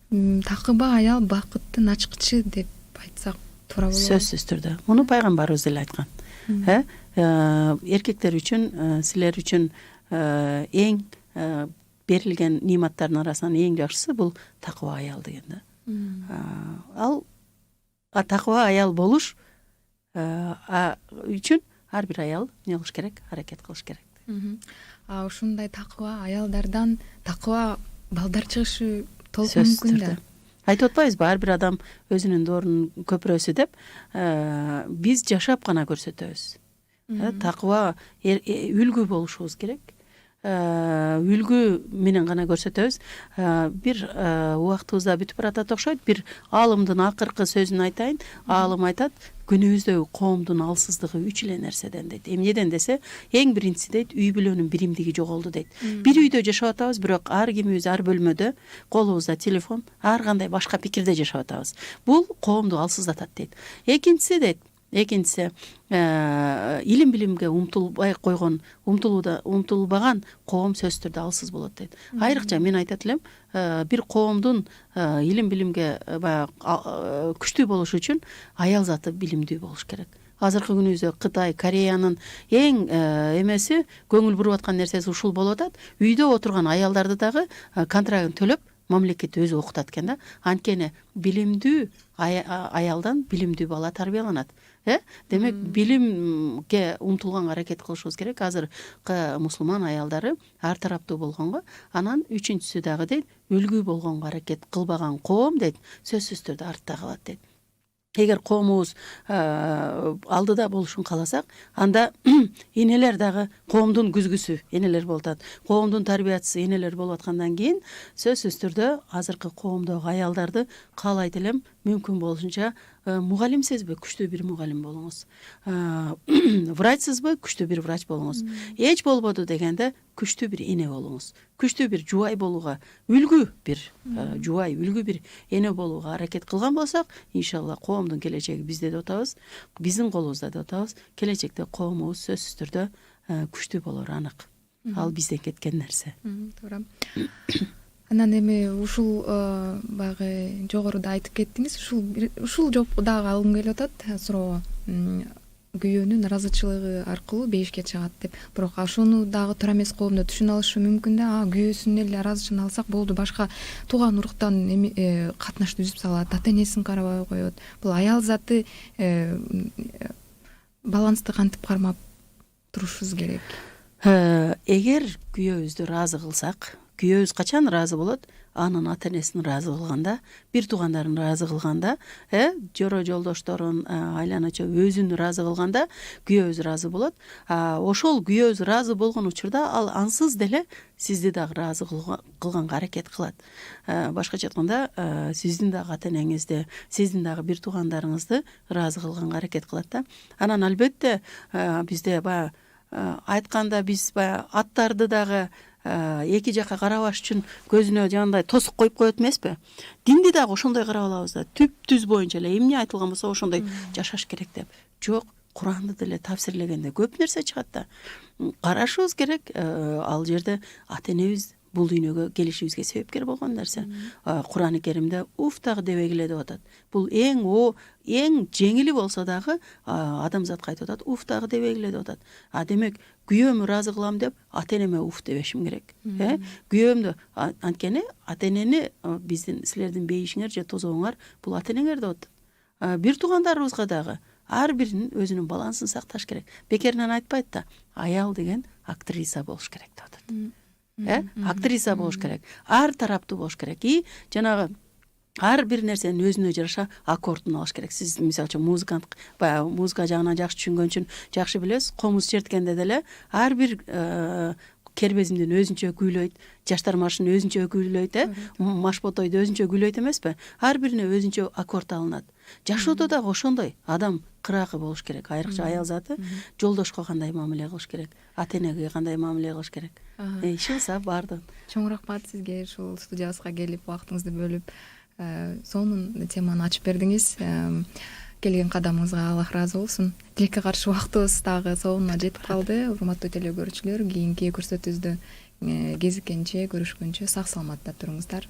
Такыба аял бакыттын ачкычы деп айтсак туура болобу? Сөзсүз түрдө. Муну пайгамбарыбыз деле айткан. Эркектер үчүн, силер үчүн эң берилген ниматтардын арасынан эң жакшысы бул такыба аял деген да. Ал такыба аял болуш үчүн ар бир аял эмне кылыш керек? Аракет кылыш керек. Ушундай такыба аялдардан такыба балдар чыгышы толук мүмкүн да. Айтып атпайбызбы, ар бир адам өзүнүн доорунун көпүрөсү деп, биз жашап гана көрсөтөбүз. Такыба үлгү болушубуз керек. Үлгү менен гана көрсөтөбүз. Бир убактыбызда бүтүп баратат окшойт. Бир аалымдын акыркы сөзүн айтайын. Аалым айтат, күнүбүздөгү коомдун алсыздыгы 3 эле нерседен дейт. Эмнеден десе, эң биринчиси дейт, үй бүлөнүн биримдиги жоголду дейт. Бир үйдө жашап атабыз, бирок ар кимибиз ар бөлмөдө, колубузда телефон, ар кандай башка пикирде жашап атабыз. Бул коомду алсыздатат дейт. Экинчиси дейт, илим билимге умтулбай койгон, умтулбаган коом сөзсүз түрдө алсыз болот дейт. Айрыкча мен айтат элем, бир коомдун илим билимге баягы күчтүү болушу үчүн аял заты билимдүү болуш керек. Азыркы күнүбүздө Кытай, Кореянын эң эмеси, көңүл буруп аткан нерсеси ушул болуп атат. Үйдө отурган аялдарды дагы контрагын төлөп мамлекет өзү окутат экен да. Анткени билимдүү аялдан билимдүү бала тарбияланат. Демек, билимге умтулганга аракет кылышыбыз керек. Азыркы мусулман аялдары ар тараптуу болгонго, анан үчүнчүсү дагы дейт, үлгү болгонго аракет кылбаган коом дейт, сөзсүз түрдө артта калат дейт. Эгер коомубуз алдыда болушун кааласак, анда энелер дагы коомдун күзгүсү энелер болуп атат. Коомдун тарбиячысы энелер болуп аткандан кийин сөзсүз түрдө азыркы коомдогу аялдарды каалайт элем, мүмкүн болушунча мугалимсизби, күчтүү бир мугалим болуңуз. Врачсызбы, күчтүү бир врач болуңуз. Эч болбоду дегенде күчтүү бир эне болуңуз. Күчтүү бир жубай болууга, үлгү бир жубай, үлгү бир эне болууга аракет кылган болсок, иншалла коомдун келечеги бизде деп атабыз, биздин колубузда деп атабыз. Келечекте коомубуз сөзсүз түрдө күчтүү болору анык. Ал бизден кеткен нерсе. Туура. Анан эми ушул баягы жогоруда айтып кеттиңиз, ушул жоопу дагы алгым келип атат, суроо. Күйөөнүн ыраазычылыгы аркылуу бейишке чыгат деп. Бирок ошону дагы туура эмес коомдо түшүнө алышы мүмкүн да. Күйөөсүнүн эле ыраазычылыгын алсак болду, башка тууган уруктан катнашты үзүп салат, ата энесин карабай коет. Бул аял заты балансты кантип кармап турушубуз керек? Эгер күйөөбүздү ыраазы кылсак, күйөөбүз качан ыраазы болот? Анын ата энесин ыраазы кылганда, бир туугандарын ыраазы кылганда, жоро жолдошторун, айланачы өзүн ыраазы кылганда күйөөбүз ыраазы болот. Ошол күйөөбүз ыраазы болгон учурда ал ансыз деле сизди дагы ыраазы кылганга аракет кылат. Башкача айтканда, сиздин дагы ата энеңизди, сиздин дагы бир туугандарыңызды ыраазы кылганга аракет кылат да. Анан албетте бизде баягы айтканда биз баягы аттарды дагы эки жакка карабаш үчүн көзүнө жандай тосук коюп коет эмеспи? Динди дагы ошондой карап алабыз да. Түп-түз боюнча эле эмне айтылган болсо ошондой жашаш керек деп. Жок, Куранды деле тафсирлегенде көп нерсе чыгат да. Карашыбыз керек, ал жерде ата энебиз бул дүйнөгө келишибизге себепкер болгон нерсе. Куран-ы Керимде уфтагы дебегиле деп атат. Бул эң жеңили болсо дагы адамзатка айтып атат, уфтагы дебегиле деп атат. Демек, күйөөмү ыраазы кылам деп ата энеме уф дебешим керек. Күйөөмдү анткени ата энени биздин силердин бейишиңер же тозогуңар бул ата энеңер деп атат. Бир туугандарыбызга дагы ар биринин өзүнүн балансын сакташ керек. Бекеринен айтпайт да, аял деген актриса болуш керек деп атат. Актриса болуш керек. Ар тараптуу болуш керек. Жанагы ар бир нерсенин өзүнө жараша аккордун алыш керек. Сиз мисалы үчүн музыка жагынан жакшы түшүнгөн үчүн жакшы билесиз. Комуз черткенде деле ар бир кербезимдин өзүнчө күйлөйт, жаштар маршын өзүнчө күйлөйт, машботойду өзүнчө күйлөйт эмеспи? Ар бирине өзүнчө аккорд алынат. Жашоодо дагы ошондой адам кыракы болуш керек. Айрыкча аял заты жолдошко кандай мамиле кылыш керек, ата энеге кандай мамиле кылыш керек. Ишинса бардыгын. Чоң рахмат сизге ушул студиябызга келип убактыңызды бөлүп сонун теманы ачып бердиңиз. Келген кадамыңызга Аллах ыраазы болсун. Тилекке каршы убактыбыз дагы соонуна жетип калды. Урматтуу теле көрүүчүлөр, кийинки көрсөтүүбүздө кезиккенче, көрүшкөнчө сак саламатта туруңуздар.